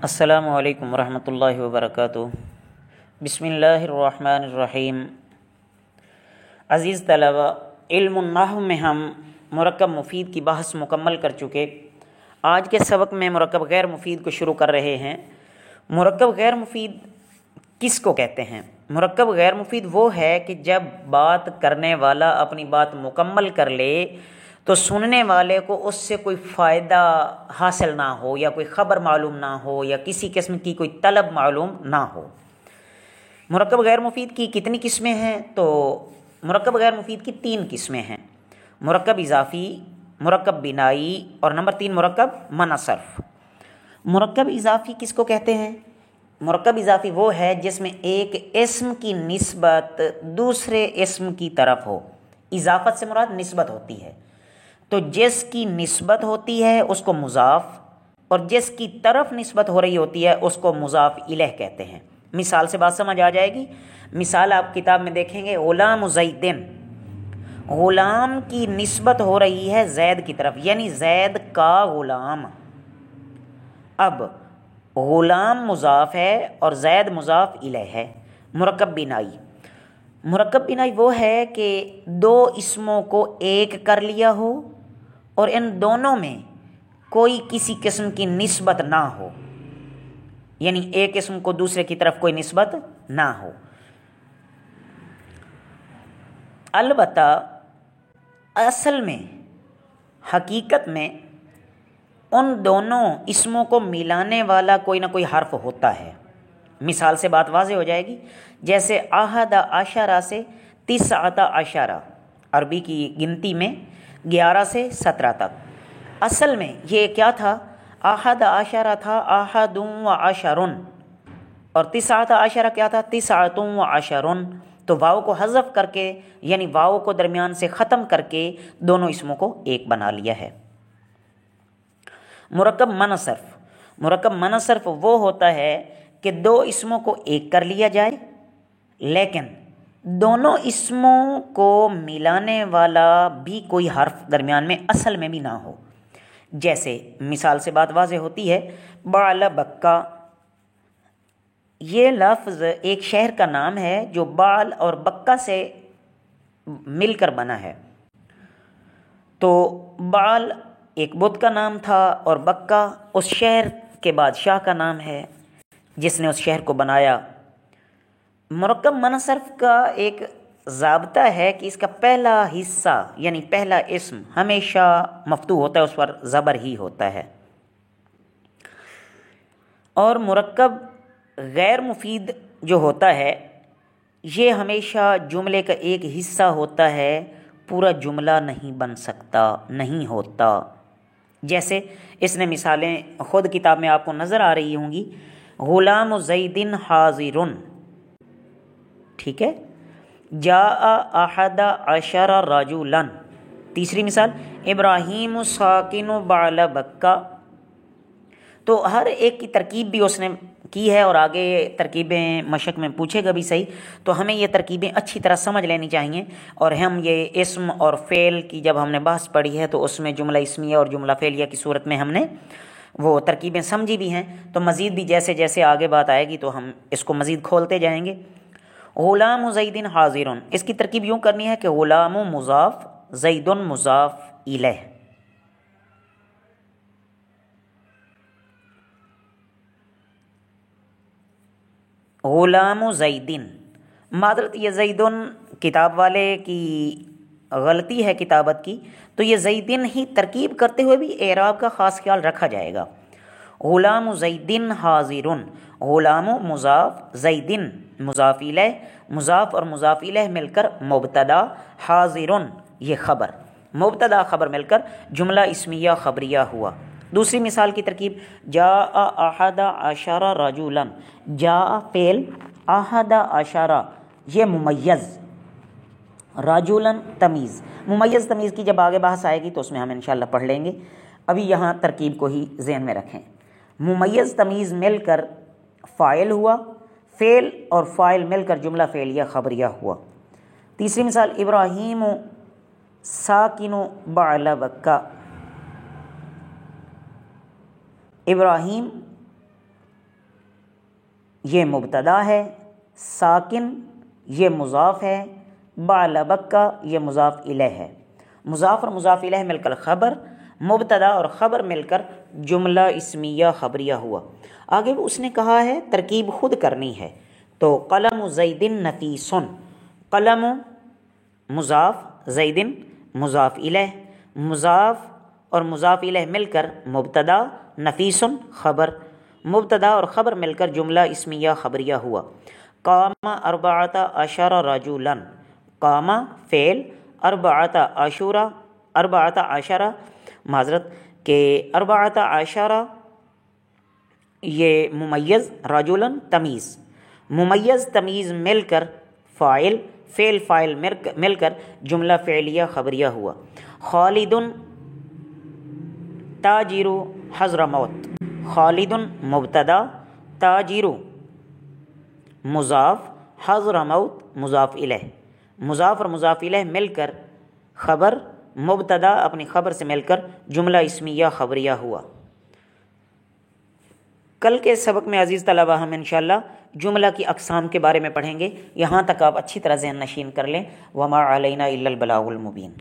السلام علیکم ورحمۃ اللہ وبرکاتہ۔ بسم اللہ الرحمن الرحیم۔ عزیز طلبہ، علم النحو میں ہم مرکب مفید کی بحث مکمل کر چکے۔ آج کے سبق میں مرکب غیر مفید کو شروع کر رہے ہیں۔ مرکب غیر مفید کس کو کہتے ہیں؟ مرکب غیر مفید وہ ہے کہ جب بات کرنے والا اپنی بات مکمل کر لے تو سننے والے کو اس سے کوئی فائدہ حاصل نہ ہو، یا کوئی خبر معلوم نہ ہو، یا کسی قسم کی کوئی طلب معلوم نہ ہو۔ مرکب غیر مفید کی کتنی قسمیں ہیں؟ تو مرکب غیر مفید کی 3 قسمیں ہیں: مرکب اضافی، مرکب بنائی، اور نمبر 3 مرکب منع صرف۔ مرکب اضافی کس کو کہتے ہیں؟ مرکب اضافی وہ ہے جس میں ایک اسم کی نسبت دوسرے اسم کی طرف ہو۔ اضافت سے مراد نسبت ہوتی ہے، تو جس کی نسبت ہوتی ہے اس کو مضاف، اور جس کی طرف نسبت ہو رہی ہوتی ہے اس کو مضاف الیہ کہتے ہیں۔ مثال سے بات سمجھ آ جائے گی۔ مثال آپ کتاب میں دیکھیں گے، غلام زیدن، غلام کی نسبت ہو رہی ہے زید کی طرف، یعنی زید کا غلام۔ اب غلام مضاف ہے اور زید مضاف الیہ ہے۔ مرکب بنائی، مرکب بنائی وہ ہے کہ 2 اسموں کو ایک کر لیا ہو اور ان دونوں میں کوئی کسی قسم کی نسبت نہ ہو، یعنی ایک اسم کو دوسرے کی طرف کوئی نسبت نہ ہو۔ البتہ اصل میں، حقیقت میں ان دونوں اسموں کو ملانے والا کوئی نہ کوئی حرف ہوتا ہے۔ مثال سے بات واضح ہو جائے گی، جیسے احد عشرہ سے 19 عشرہ، عربی کی گنتی میں 11 سے 17 تک۔ اصل میں یہ کیا تھا؟ احد عشرہ تھا احد و عشرن، اور 19 عشرہ کیا تھا؟ 19 و عشرن۔ تو واو کو حذف کر کے، یعنی واو کو درمیان سے ختم کر کے دونوں اسموں کو ایک بنا لیا ہے۔ مرکب منع صرف، مرکب منع صرف وہ ہوتا ہے کہ 2 اسموں کو ایک کر لیا جائے لیکن دونوں اسموں کو ملانے والا بھی کوئی حرف درمیان میں اصل میں بھی نہ ہو۔ جیسے مثال سے بات واضح ہوتی ہے، بعل بکہ، یہ لفظ ایک شہر کا نام ہے جو بعل اور بکہ سے مل کر بنا ہے۔ تو بعل ایک بت کا نام تھا اور بکہ اس شہر کے بادشاہ کا نام ہے جس نے اس شہر کو بنایا۔ مرکب منع صرف کا ایک ضابطہ ہے کہ اس کا پہلا حصہ یعنی پہلا اسم ہمیشہ مفتوح ہوتا ہے، اس پر زبر ہی ہوتا ہے۔ اور مرکب غیر مفید جو ہوتا ہے یہ ہمیشہ جملے کا ایک حصہ ہوتا ہے، پورا جملہ نہیں بن سکتا، نہیں ہوتا۔ جیسے اس نے مثالیں خود کتاب میں آپ کو نظر آ رہی ہوں گی، غلام زیدن حاضرن، ٹھیک ہے، جاء احد عشر رجلا۔ تیسری مثال، ابراہیم ساکن بعل بکہ۔ تو ہر ایک کی ترکیب بھی اس نے کی ہے، اور آگے ترکیبیں مشق میں پوچھے گا بھی صحیح، تو ہمیں یہ ترکیبیں اچھی طرح سمجھ لینی چاہیے۔ اور ہم یہ اسم اور فعل کی جب ہم نے بحث پڑھی ہے تو اس میں جملہ اسمیہ اور جملہ فعلیہ کی صورت میں ہم نے وہ ترکیبیں سمجھی بھی ہیں، تو مزید بھی جیسے جیسے آگے بات آئے گی تو ہم اس کو مزید کھولتے جائیں گے۔ غلام زیدن حاضرن، اس کی ترکیب یوں کرنی ہے کہ غلام مضاف، زیدن مضاف الیہ۔ غلام زیدن، معذرت یہ زیدن کتاب والے کی غلطی ہے کتابت کی، تو یہ زیدن ہی ترکیب کرتے ہوئے بھی اعراب کا خاص خیال رکھا جائے گا۔ غلام زیدن حاضرن، غلام مضاف، زیدن مضاف الیہ، مضاف اور مضاف الیہ مل کر مبتدا، حاضرن یہ خبر، مبتدا خبر مل کر جملہ اسمیہ خبریہ ہوا۔ دوسری مثال کی ترکیب، جاء احد عشر رجلا، جاء فعل، احد عشر یہ ممیز، رجلا تمیز۔ ممیز تمیز کی جب آگے بحث آئے گی تو اس میں ہم انشاءاللہ پڑھ لیں گے، ابھی یہاں ترکیب کو ہی ذہن میں رکھیں۔ ممیز تمیز مل کر فاعل ہوا، فعل اور فاعل مل کر جملہ فعلیہ خبریہ ہوا۔ تیسری مثال، ابراہیم ساکن بعل بکہ، ابراہیم یہ مبتدا ہے، ساکن یہ مضاف ہے، بعل بکا یہ مضاف الیہ ہے۔ مضاف اور مضاف الیہ مل کر خبر، مبتدا اور خبر مل کر جملہ اسمیہ خبریہ ہوا۔ آگے اس نے کہا ہے ترکیب خود کرنی ہے، تو قلم زید نفیس، قلم مضاف، زید مضاف الیہ، مضاف اور مضاف الیہ مل کر مبتدا، نفیس خبر، مبتدا اور خبر مل کر جملہ اسمیہ خبریہ ہوا۔ قام اربعۃ عشر رجلا، قام فعل، اربعۃ عشرہ، اربعۃ عشرہ معذرت کہ اربعۃ عشرہ یہ ممیز، رجلا تمیز، ممیز تمیز مل کر فاعل، فعل فاعل مل کر جملہ فعلیہ خبریہ ہوا۔ خالد تاجر حضرموت، خالد مبتدا، تاجر مضاف، حضرموت مضاف الیہ، مضاف اور مضاف الیہ مل کر خبر، مبتدا اپنی خبر سے مل کر جملہ اسمیہ خبریہ ہوا۔ کل کے سبق میں عزیز طلبہ ہم انشاءاللہ جملہ کی اقسام کے بارے میں پڑھیں گے۔ یہاں تک آپ اچھی طرح ذہن نشین کر لیں۔ وما علینا الا البلاغ المبین۔